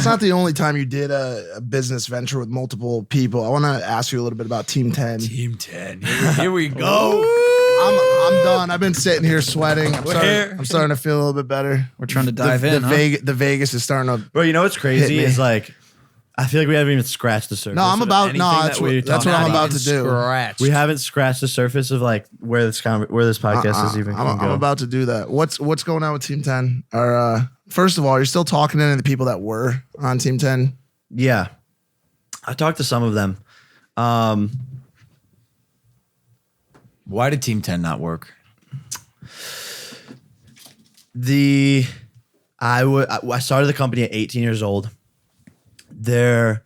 that's not the only time you did a business venture with multiple people. I want to ask you a little bit about Team 10. Team 10. Here we go. I'm done. I've been sitting here sweating. I'm starting to feel a little bit better. We're trying to dive in. The Vegas is starting to. Bro, you know what's crazy is like, I feel like we haven't even scratched the surface. No, that's what I'm about to do. We haven't scratched the surface of like where this podcast is even. I'm about to do that. What's going on with Team 10? Or first of all, you're still talking to the people that were on Team 10? Yeah, I talked to some of them. Why did Team 10 not work? I started the company at 18 years old. I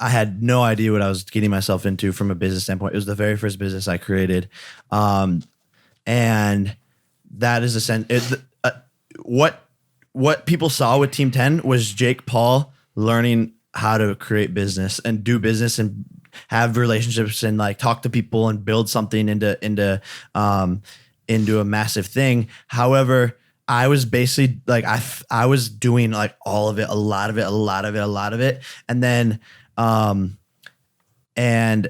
had no idea what I was getting myself into from a business standpoint. It was the very first business I created. And that is what people saw with Team 10 was Jake Paul learning how to create business and do business and have relationships and like talk to people and build something into a massive thing. However, I was basically like, I was doing like all of it, a lot of it. And then, and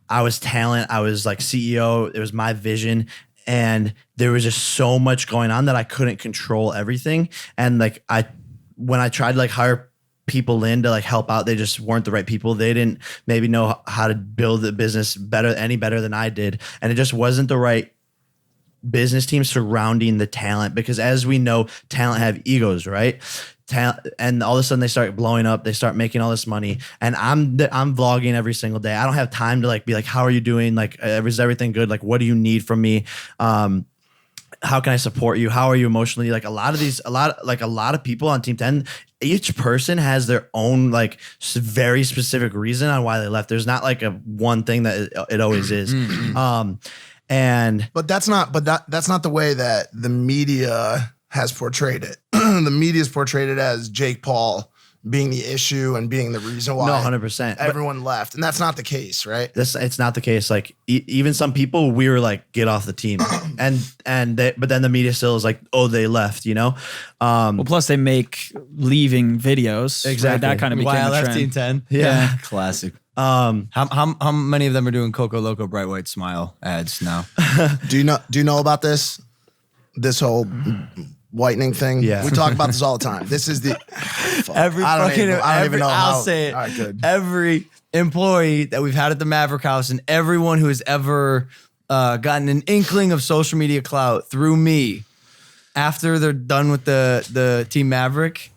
I was talent. I was like CEO. It was my vision. And there was just so much going on that I couldn't control everything. And like, when I tried to like hire people in to like help out, they just weren't the right people. They didn't maybe know how to build the business any better than I did. And it just wasn't the right business team surrounding the talent, because as we know, talent have egos, right? And all of a sudden they start blowing up, they start making all this money, and I'm vlogging every single day. I don't have time to like be like, how are you doing? Like, is everything good? Like, what do you need from me? How can I support you? How are you emotionally? Like a lot of people on Team 10, each person has their own like very specific reason on why they left. There's not like a one thing that it always is. But that's not the way that the media has portrayed it. The media's portrayed it as Jake Paul being the issue and being the reason why 100%. everyone left. And that's not the case, right? It's not the case. Like even some people, we were like, get off the team. but then the media still is like, oh, they left, you know? Well, plus they make leaving videos. Exactly. Right? That kind of became Why I a left trend. Team 10? Yeah. Classic. How many of them are doing Coco Loco Bright White Smile ads now? Do you know about this whole whitening thing? Yeah. We talk about this all the time. This is the I don't even know how. I'll say it. All right, good. Every employee that we've had at the Maverick House and everyone who has ever gotten an inkling of social media clout through me, after they're done with the Team Maverick,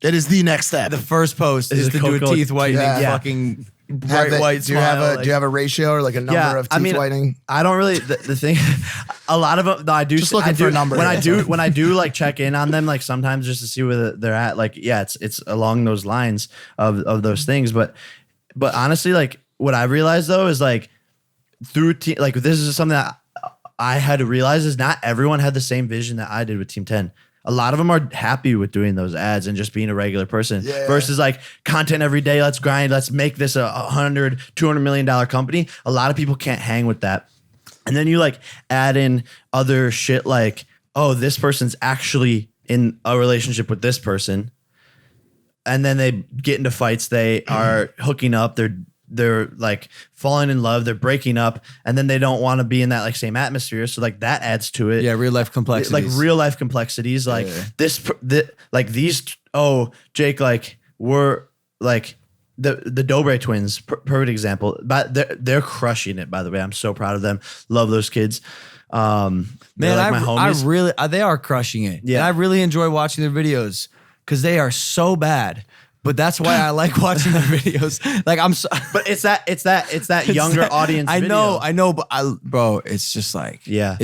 it is the next step. the first post is to do a teeth whitening fucking bright white smile. Do you have a ratio or like a number of teeth whitening? I don't really. The thing, a lot of them. No, I do. Just looking for a number. When I do like check in on them, like sometimes just to see where they're at. Like, yeah, it's along those lines of those things. But honestly, like what I've realized though is like like this is something that I had to realize is not everyone had the same vision that I did with Team 10. A lot of them are happy with doing those ads and just being a regular person versus like content every day. Let's grind. Let's make this a $200 million company. A lot of people can't hang with that. And then you like add in other shit like, oh, this person's actually in a relationship with this person. And then they get into fights. They are hooking up. They're like falling in love, they're breaking up, and then they don't want to be in that like same atmosphere. So like that adds to it. Yeah, real life complexities. Like real life complexities. Like Jake, like we're like the Dobre twins, perfect example. But they're crushing it, by the way. I'm so proud of them. Love those kids. Man, like my homies. They are crushing it. Yeah. And I really enjoy watching their videos because they are so bad. But that's why I like watching their videos. Like but it's that younger audience. I know, but bro, it's just like, yeah,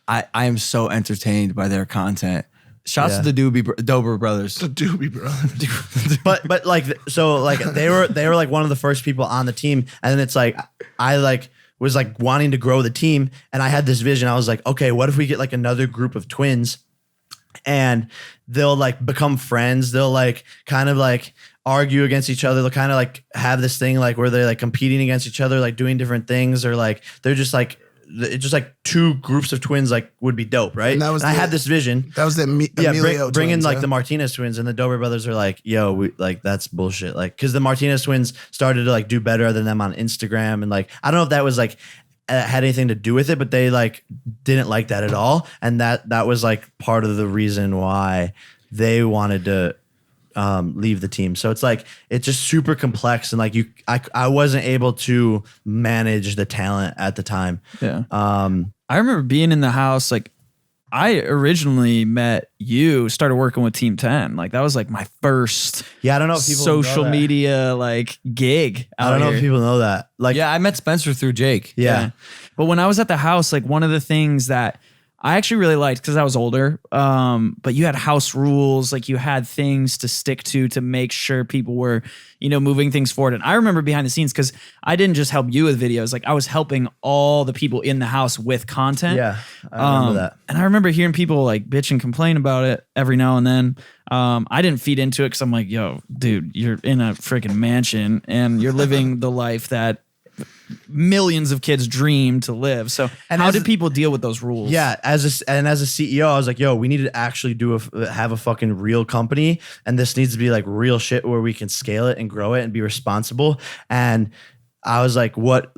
I am so entertained by their content. Shouts to the Dober brothers. The Doobie brothers. but like, so like they were like one of the first people on the team. And then it's like, I like was like wanting to grow the team. And I had this vision. I was like, okay, what if we get like another group of twins and they'll like become friends. They'll like kind of like argue against each other. They'll kind of like have this thing like where they're like competing against each other, like doing different things, or like they're just like it's just like two groups of twins like would be dope, right? And that was I had this vision. That was the Emilio bring in twins, like huh? the Martinez twins, and the Dober brothers are like, yo, we like that's bullshit. Like, because the Martinez twins started to like do better than them on Instagram, and like I don't know if that was like had anything to do with it, but they like didn't like that at all, and that was like part of the reason why they wanted to leave the team. So it's like it's just super complex, and like I wasn't able to manage the talent at the time. Yeah. I remember being in the house, like I originally met you, started working with Team 10. Like that was like my first Yeah, I don't know if people social know that. media like gig. I don't know if here. people know that. Like, Yeah, I met Spencer through Jake. yeah. But when I was at the house, like one of the things that I actually really liked, because I was older, but you had house rules, like you had things to stick to make sure people were, moving things forward. And I remember behind the scenes, because I didn't just help you with videos, like I was helping all the people in the house with content. Yeah, I remember that. And I remember hearing people like bitch and complain about it every now and then. I didn't feed into it because I'm like, yo, dude, you're in a freaking mansion and you're living the life that millions of kids dream to live. So And how as- did people deal with those rules? Yeah, as a CEO, I was like, "Yo, we need to actually have a fucking real company, and this needs to be like real shit where we can scale it and grow it and be responsible." And I was like, "What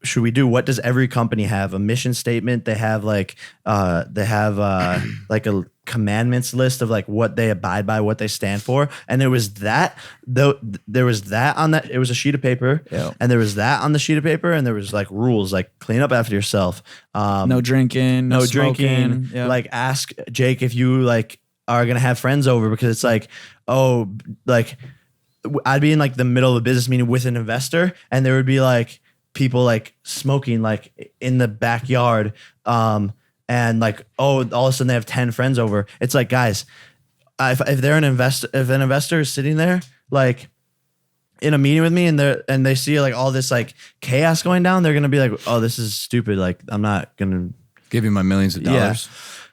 should we do? What does every company have? A mission statement? They have like like a commandments list of like what they abide by, what they stand for." And there was that. There was that on that. It was a sheet of paper, and there was that on the sheet of paper, and there was like rules, like clean up after yourself. No drinking, no Drinking. smoking. Yeah. Like ask Jake if you like are gonna have friends over, because it's like, oh, like I'd be in like the middle of a business meeting with an investor, and there would be like people like smoking like in the backyard, and like, oh, all of a sudden they have 10 friends over. It's like, guys, if they're an investor, if an investor is sitting there like in a meeting with me, and they see like all this like chaos going down, they're gonna be like, oh, this is stupid. Like I'm not gonna Give you my millions of dollars.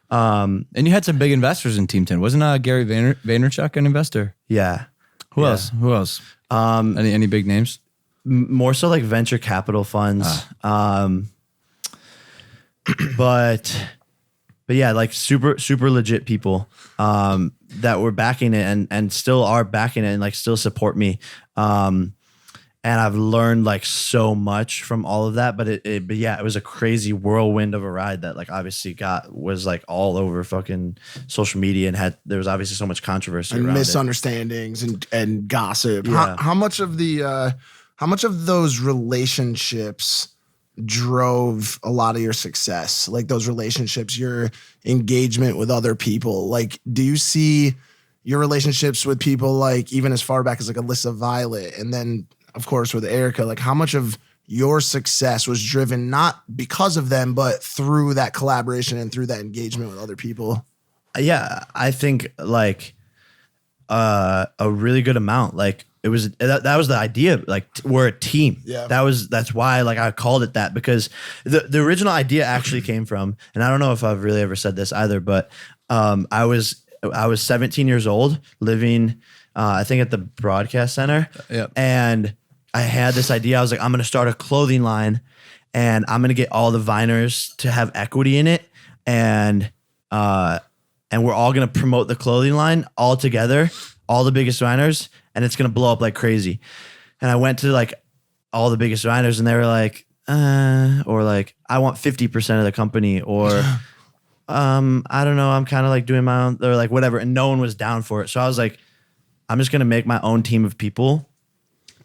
And you had some big investors in Team 10. Wasn't Gary Vaynerchuk an investor? Yeah. Who Yeah. else? Who else? Any big names? More so like venture capital funds. But yeah, like super legit people that were backing it and still are backing it and like still support me. And I've learned like so much from all of that, but yeah, it was a crazy whirlwind of a ride that like obviously was like all over fucking social media, and there was obviously so much controversy and around it. misunderstandings and gossip. Yeah. How much of those relationships drove a lot of your success? Like those relationships, your engagement with other people. Like, do you see your relationships with people like even as far back as like Alyssa Violet, and then of course with Erica, like how much of your success was driven not because of them, but through that collaboration and through that engagement with other people? Yeah, I think like a really good amount. Like it was that was the idea. Like we're a team. Yeah. That's why like I called it that, because the original idea actually came from, and I don't know if I've really ever said this either, but I was 17 years old living I think at the broadcast center. Yep. And I had this idea. I was like, I'm going to start a clothing line, and I'm going to get all the Viners to have equity in it. And we're all going to promote the clothing line all together, all the biggest Viners, and it's going to blow up like crazy. And I went to like all the biggest Viners, and they were like, or like, I want 50% of the company, or I don't know, I'm kind of like doing my own, or like whatever. And no one was down for it. So I was like, I'm just going to make my own team of people,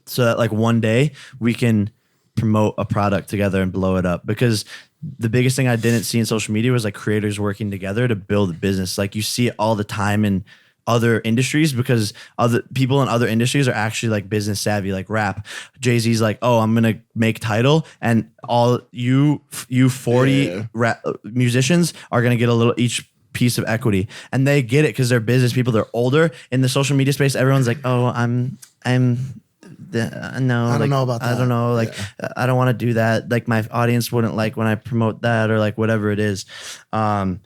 so that like one day we can promote a product together and blow it up. Because the biggest thing I didn't see in social media was like creators working together to build a business. Like you see it all the time in other industries, because other people in other industries are actually like business savvy, like rap. Jay-Z's like, oh, I'm going to make Tidal, and all you 40 rap musicians are going to get a little each piece of equity, and they get it because they're business people. They're older in the social media space. Everyone's like, oh, no, I don't know about that. I don't know. Like, I don't want to do that. Like my audience wouldn't like when I promote that, or like whatever it is. I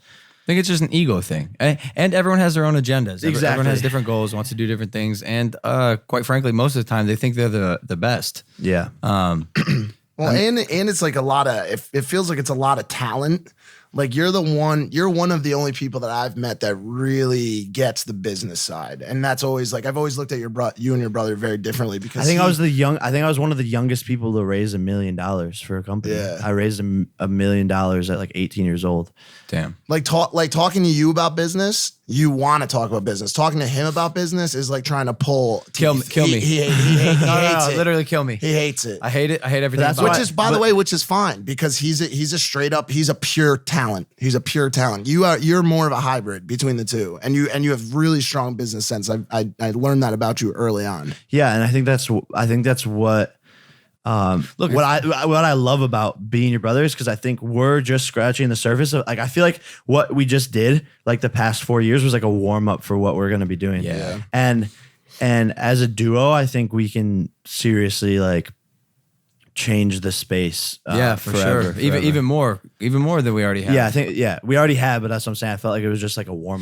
think it's just an ego thing. And everyone has their own agendas. Exactly. Everyone has different goals, wants to do different things. And quite frankly, most of the time they think they're the best. Yeah. Well, and it's like a lot of it feels like it's a lot of talent. Like you're one of the only people that I've met that really gets the business side. And that's always like I've always looked at you and your brother very differently because I think I was one of the youngest people to raise $1 million for a company. Yeah. I raised $1 million at like 18 years old. Damn. like talking to you about business, you want to talk about business. Talking to him about business is like trying to pull Kill me. teeth. Kill me. He hates it. Literally kill me. He hates it. I hate it. I hate everything That's about Which it. is, by the way, which is fine because he's a pure talent. He's a pure talent. You're more of a hybrid between the two, and you have really strong business sense. I learned that about you early on. Yeah, and I think that's what Look, what I love about being your brothers, because I think we're just scratching the surface of, like, I feel like what we just did like the past 4 years was like a warm up for what we're going to be doing. Yeah. And as a duo, I think we can seriously like change the space. Yeah, for forever, sure. Even more than we already have. Yeah, I think we already have, but that's what I'm saying. I felt like it was just like a warm